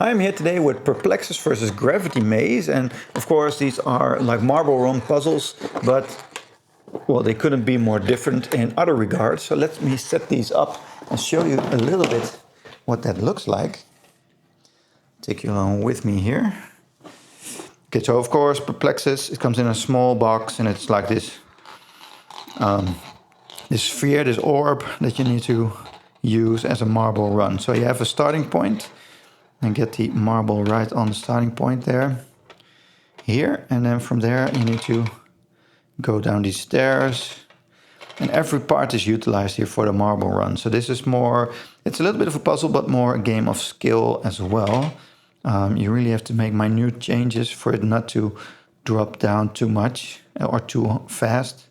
I'm here today with Perplexus versus Gravity Maze, and of course these are like marble run puzzles, but well, they couldn't be more different in other regards. So let me set these up and show you a little bit what that looks like. Take you along with me here. Okay, so of course Perplexus, it comes in a small box and it's like this this sphere, this orb that you need to use as a marble run. So you have a starting point and get the marble right on the starting point there, here, and then from there you need to go down these stairs, and every part is utilized here for the marble run. So this is more, it's a little bit of a puzzle, but more a game of skill as well. You really have to make minute changes for it not to drop down too much or too fast,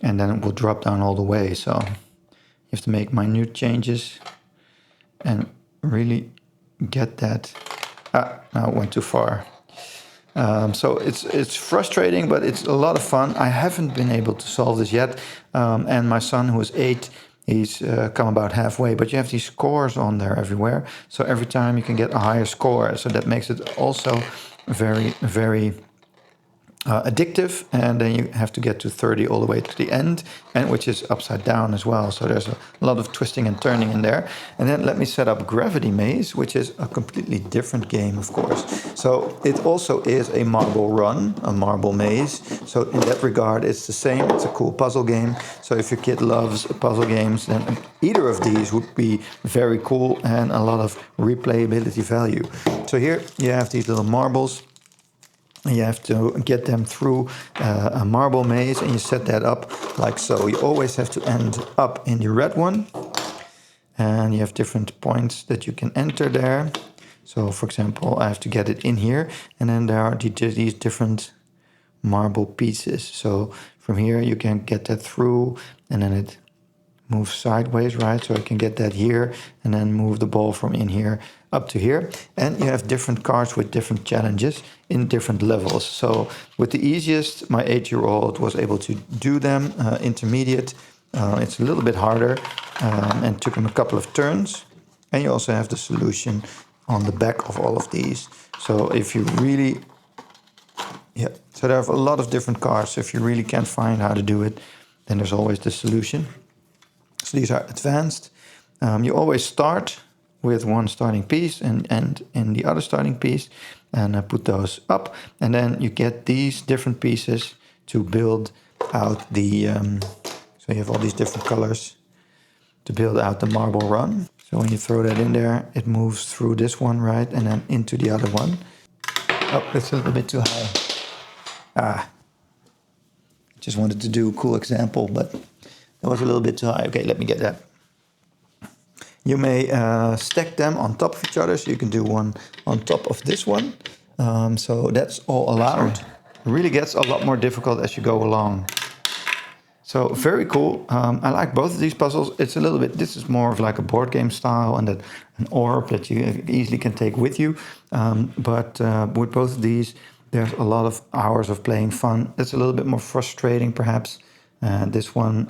and then it will drop down all the way. So you have to make minute changes and really get that. Now it went too far. So it's frustrating, but it's a lot of fun. I haven't been able to solve this yet, and my son, who is 8, he's come about halfway. But you have these scores on there everywhere, so every time you can get a higher score. So that makes it also very, very addictive, and then you have to get to 30 all the way to the end, and which is upside down as well. So there's a lot of twisting and turning in there. And then let me set up Gravity Maze, which is a completely different game, of course. So it also is a marble run, a marble maze. So in that regard, it's the same. It's a cool puzzle game. So if your kid loves puzzle games, then either of these would be very cool and a lot of replayability value. So here you have these little marbles. You have to get them through a marble maze, and you set that up like so. You always have to end up in the red one, and you have different points that you can enter there. So for example, I have to get it in here, and then there are these different marble pieces. So from here you can get that through, and then it moves sideways, right? So I can get that here and then move the ball from in here up to here. And you have different cards with different challenges in different levels. So with the easiest, my 8-year-old was able to do them. Intermediate, it's a little bit harder, and took him a couple of turns. And you also have the solution on the back of all of these. So if you really, so there are a lot of different cards. So if you really can't find how to do it, then there's always the solution. So these are advanced. You always start with one starting piece and in the other starting piece, and put those up. And then you get these different pieces to build out the, so you have all these different colors to build out the marble run. So when you throw that in there, it moves through this one, right? And then into the other one. Oh, that's a little bit too high. Just wanted to do a cool example, but that was a little bit too high. Okay, let me get that. You may stack them on top of each other, so you can do one on top of this one. So that's all allowed. It really gets a lot more difficult as you go along. So very cool. I like both of these puzzles. It's a little bit, this is more of like a board game style, and an orb that you easily can take with you. But with both of these, there's a lot of hours of playing fun. It's a little bit more frustrating, perhaps. This one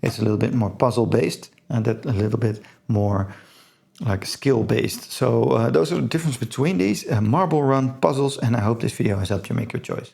is a little bit more puzzle-based, and that a little bit more like skill-based. So those are the difference between these marble run puzzles, and I hope this video has helped you make your choice.